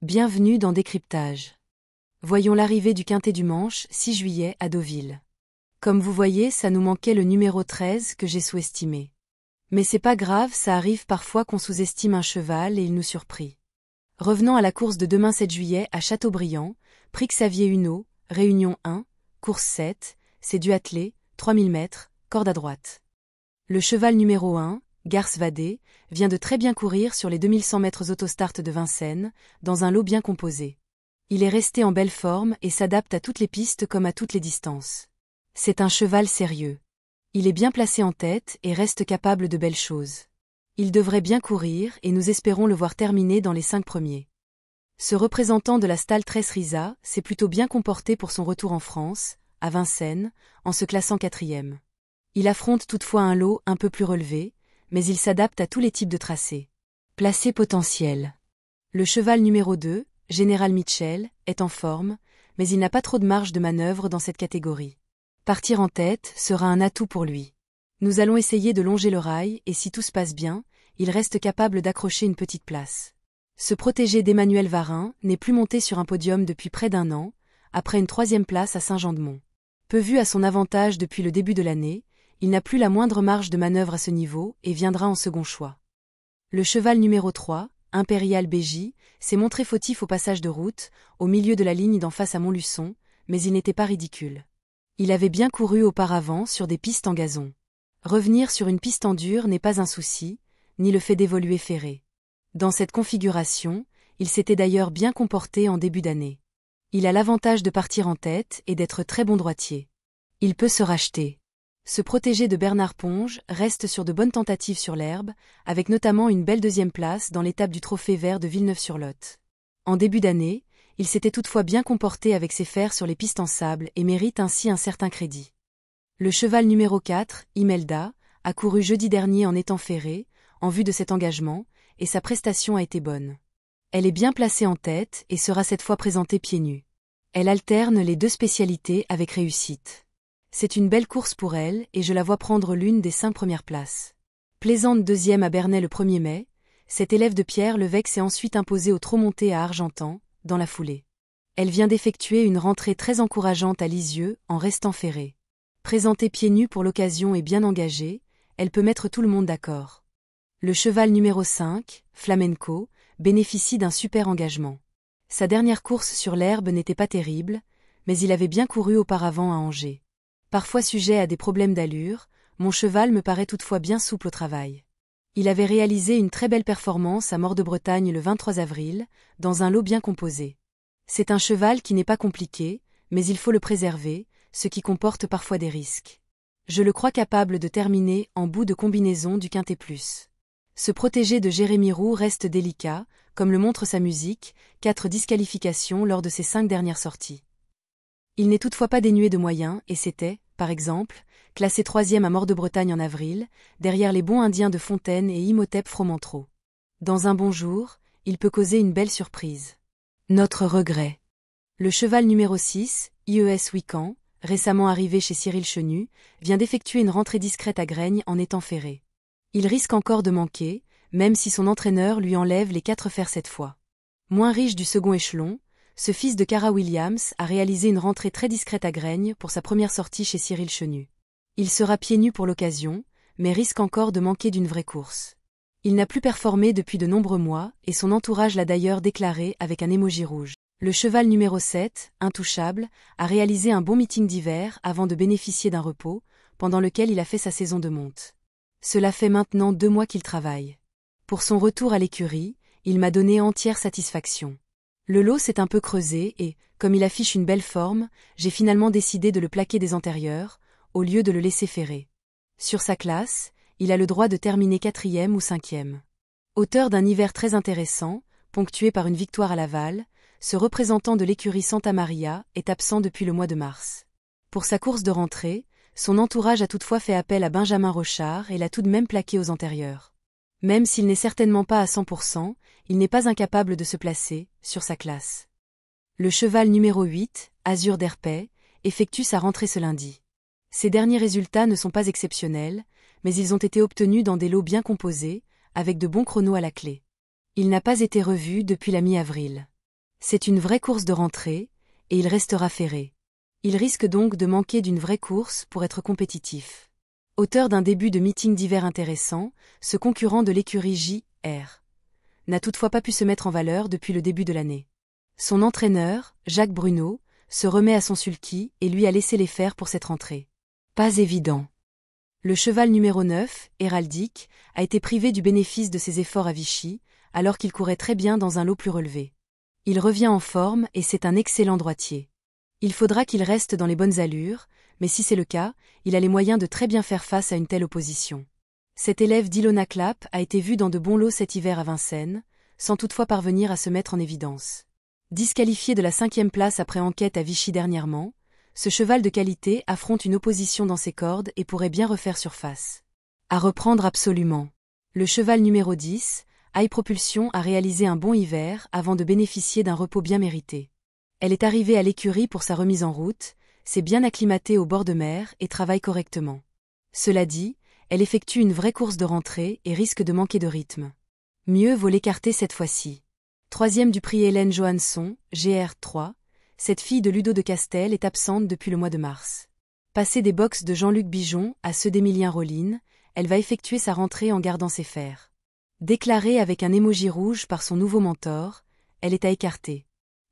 Bienvenue dans Décryptage. Voyons l'arrivée du Quintet du Manche, 6 juillet, à Deauville. Comme vous voyez, ça nous manquait le numéro 13 que j'ai sous-estimé. Mais c'est pas grave, ça arrive parfois qu'on sous-estime un cheval et il nous surprit. Revenons à la course de demain 7 juillet à Châteaubriand, prix Xavier Huneau, Réunion 1, course 7, c'est du attelé, 3000 mètres, corde à droite. Le cheval numéro 1, Garce Vadé, vient de très bien courir sur les 2100 mètres autostart de Vincennes, dans un lot bien composé. Il est resté en belle forme et s'adapte à toutes les pistes comme à toutes les distances. C'est un cheval sérieux. Il est bien placé en tête et reste capable de belles choses. Il devrait bien courir et nous espérons le voir terminer dans les 5 premiers. Ce représentant de la Stal Risa s'est plutôt bien comporté pour son retour en France, à Vincennes, en se classant 4e. Il affronte toutefois un lot un peu plus relevé, mais il s'adapte à tous les types de tracés. Placé potentiel. Le cheval numéro 2, Général Mitchell, est en forme, mais il n'a pas trop de marge de manœuvre dans cette catégorie. Partir en tête sera un atout pour lui. Nous allons essayer de longer le rail et si tout se passe bien, il reste capable d'accrocher une petite place. Ce protégé d'Emmanuel Varin n'est plus monté sur un podium depuis près d'un an, après une 3e place à Saint-Jean-de-Mont. Peu vu à son avantage depuis le début de l'année, il n'a plus la moindre marge de manœuvre à ce niveau et viendra en second choix. Le cheval numéro 3, Impérial BJ, s'est montré fautif au passage de route, au milieu de la ligne d'en face à Montluçon, mais il n'était pas ridicule. Il avait bien couru auparavant sur des pistes en gazon. Revenir sur une piste en dur n'est pas un souci, ni le fait d'évoluer ferré. Dans cette configuration, il s'était d'ailleurs bien comporté en début d'année. Il a l'avantage de partir en tête et d'être très bon droitier. Il peut se racheter. Ce protégé de Bernard Ponge reste sur de bonnes tentatives sur l'herbe, avec notamment une belle 2e place dans l'étape du Trophée vert de Villeneuve-sur-Lot. En début d'année, il s'était toutefois bien comporté avec ses fers sur les pistes en sable et mérite ainsi un certain crédit. Le cheval numéro 4, Imelda, a couru jeudi dernier en étang ferré, en vue de cet engagement, et sa prestation a été bonne. Elle est bien placée en tête et sera cette fois présentée pieds nus. Elle alterne les 2 spécialités avec réussite. C'est une belle course pour elle et je la vois prendre l'une des 5 premières places. Plaisante 2e à Bernay le 1er mai, cette élève de Pierre Levec s'est ensuite imposée au trot monté à Argentan, dans la foulée. Elle vient d'effectuer une rentrée très encourageante à Lisieux en restant ferrée. Présentée pieds nus pour l'occasion et bien engagée, elle peut mettre tout le monde d'accord. Le cheval numéro 5, Flamenco, bénéficie d'un super engagement. Sa dernière course sur l'herbe n'était pas terrible, mais il avait bien couru auparavant à Angers. Parfois sujet à des problèmes d'allure, mon cheval me paraît toutefois bien souple au travail. Il avait réalisé une très belle performance à Mort-de-Bretagne le 23 avril, dans un lot bien composé. C'est un cheval qui n'est pas compliqué, mais il faut le préserver, ce qui comporte parfois des risques. Je le crois capable de terminer en bout de combinaison du Quintet Plus. Ce protégé de Jérémy Roux reste délicat, comme le montre sa musique, 4 disqualifications lors de ses 5 dernières sorties. Il n'est toutefois pas dénué de moyens et s'était, par exemple, classé 3e à Mort-de-Bretagne en avril, derrière les bons indiens de Fontaine et Imhotep Fromentreau. Dans un bon jour, il peut causer une belle surprise. Notre regret. Le cheval numéro 6, IES Wican, récemment arrivé chez Cyril Chenu, vient d'effectuer une rentrée discrète à Graignes en étang ferré. Il risque encore de manquer, même si son entraîneur lui enlève les 4 fers cette fois. Moins riche du second échelon, ce fils de Cara Williams a réalisé une rentrée très discrète à Graignes pour sa première sortie chez Cyril Chenu. Il sera pieds nus pour l'occasion, mais risque encore de manquer d'une vraie course. Il n'a plus performé depuis de nombreux mois et son entourage l'a d'ailleurs déclaré avec un émoji rouge. Le cheval numéro 7, Intouchable, a réalisé un bon meeting d'hiver avant de bénéficier d'un repos, pendant lequel il a fait sa saison de monte. Cela fait maintenant 2 mois qu'il travaille. Pour son retour à l'écurie, il m'a donné entière satisfaction. Le lot s'est un peu creusé et, comme il affiche une belle forme, j'ai finalement décidé de le plaquer des antérieurs, au lieu de le laisser ferrer. Sur sa classe, il a le droit de terminer 4e ou 5e. Auteur d'un hiver très intéressant, ponctué par une victoire à Laval, ce représentant de l'écurie Santa Maria est absent depuis le mois de mars. Pour sa course de rentrée, son entourage a toutefois fait appel à Benjamin Rochard et l'a tout de même plaqué aux antérieurs. Même s'il n'est certainement pas à 100%, il n'est pas incapable de se placer, sur sa classe. Le cheval numéro 8, Azur d'Herpet, effectue sa rentrée ce lundi. Ses derniers résultats ne sont pas exceptionnels, mais ils ont été obtenus dans des lots bien composés, avec de bons chronos à la clé. Il n'a pas été revu depuis la mi-avril. C'est une vraie course de rentrée, et il restera ferré. Il risque donc de manquer d'une vraie course pour être compétitif. Auteur d'un début de meeting d'hiver intéressant, ce concurrent de l'écurie J.R. n'a toutefois pas pu se mettre en valeur depuis le début de l'année. Son entraîneur, Jacques Bruno, se remet à son sulky et lui a laissé les faire pour cette rentrée. Pas évident. Le cheval numéro 9, Héraldique, a été privé du bénéfice de ses efforts à Vichy, alors qu'il courait très bien dans un lot plus relevé. Il revient en forme et c'est un excellent droitier. Il faudra qu'il reste dans les bonnes allures, mais si c'est le cas, il a les moyens de très bien faire face à une telle opposition. Cet élève d'Ilona Clapp a été vu dans de bons lots cet hiver à Vincennes, sans toutefois parvenir à se mettre en évidence. Disqualifié de la 5e place après enquête à Vichy dernièrement, ce cheval de qualité affronte une opposition dans ses cordes et pourrait bien refaire surface. À reprendre absolument. Le cheval numéro 10, High Propulsion, a réalisé un bon hiver avant de bénéficier d'un repos bien mérité. Elle est arrivée à l'écurie pour sa remise en route, s'est bien acclimatée au bord de mer et travaille correctement. Cela dit, elle effectue une vraie course de rentrée et risque de manquer de rythme. Mieux vaut l'écarter cette fois-ci. 3e du prix Hélène Johansson, GR3, cette fille de Ludo de Castel est absente depuis le mois de mars. Passée des box de Jean-Luc Bijon à ceux d'Émilien Rollin, elle va effectuer sa rentrée en gardant ses fers. Déclarée avec un émoji rouge par son nouveau mentor, elle est à écarter.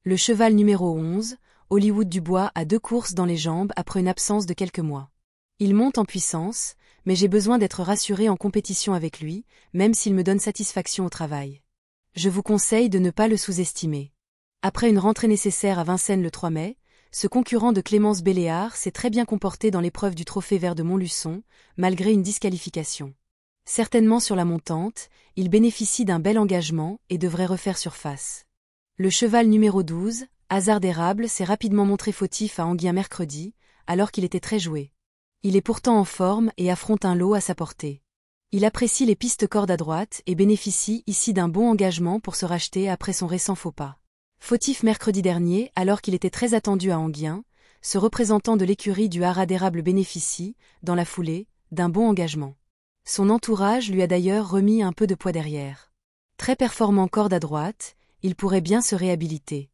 Le cheval numéro 11, Hollywood Dubois, a 2 courses dans les jambes après une absence de quelques mois. Il monte en puissance, mais j'ai besoin d'être rassuré en compétition avec lui, même s'il me donne satisfaction au travail. Je vous conseille de ne pas le sous-estimer. Après une rentrée nécessaire à Vincennes le 3 mai, ce concurrent de Clémence Belléard s'est très bien comporté dans l'épreuve du Trophée Vert de Montluçon, malgré une disqualification. Certainement sur la montante, il bénéficie d'un bel engagement et devrait refaire surface. Le cheval numéro 12, Hasard d'érable, s'est rapidement montré fautif à Enghien mercredi, alors qu'il était très joué. Il est pourtant en forme et affronte un lot à sa portée. Il apprécie les pistes cordes à droite et bénéficie ici d'un bon engagement pour se racheter après son récent faux pas. Fautif mercredi dernier, alors qu'il était très attendu à Enghien, ce représentant de l'écurie du Haras d'érable bénéficie, dans la foulée, d'un bon engagement. Son entourage lui a d'ailleurs remis un peu de poids derrière. Très performant corde à droite, il pourrait bien se réhabiliter.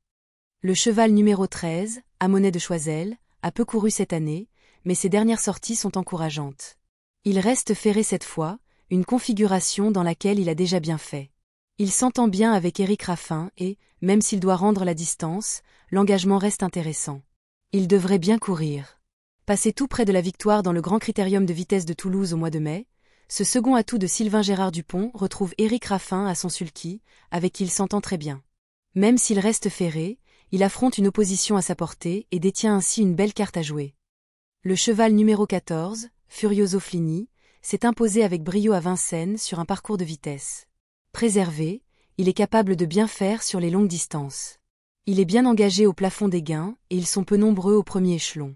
Le cheval numéro 13, Amonet de Choiseul, a peu couru cette année, mais ses dernières sorties sont encourageantes. Il reste ferré cette fois, une configuration dans laquelle il a déjà bien fait. Il s'entend bien avec Éric Raffin et, même s'il doit rendre la distance, l'engagement reste intéressant. Il devrait bien courir. Passé tout près de la victoire dans le Grand Critérium de vitesse de Toulouse au mois de mai, ce second atout de Sylvain Gérard Dupont retrouve Éric Raffin à son sulky, avec qui il s'entend très bien. Même s'il reste ferré, il affronte une opposition à sa portée et détient ainsi une belle carte à jouer. Le cheval numéro 14, Furioso Flini, s'est imposé avec brio à Vincennes sur un parcours de vitesse. Préservé, il est capable de bien faire sur les longues distances. Il est bien engagé au plafond des gains et ils sont peu nombreux au premier échelon.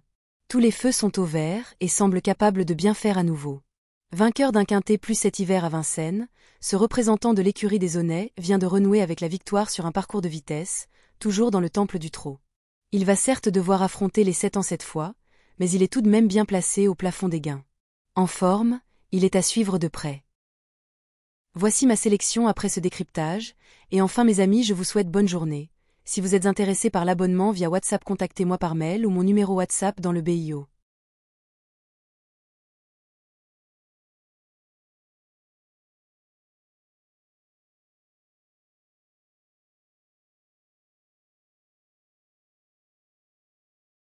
Tous les feux sont au vert et semble capable de bien faire à nouveau. Vainqueur d'un quintet plus cet hiver à Vincennes, ce représentant de l'écurie des Aunais vient de renouer avec la victoire sur un parcours de vitesse, toujours dans le temple du trot. Il va certes devoir affronter les 7 ans cette fois, mais il est tout de même bien placé au plafond des gains. En forme, il est à suivre de près. Voici ma sélection après ce décryptage, et enfin mes amis, je vous souhaite bonne journée. Si vous êtes intéressé par l'abonnement via WhatsApp, contactez-moi par mail ou mon numéro WhatsApp dans le bio.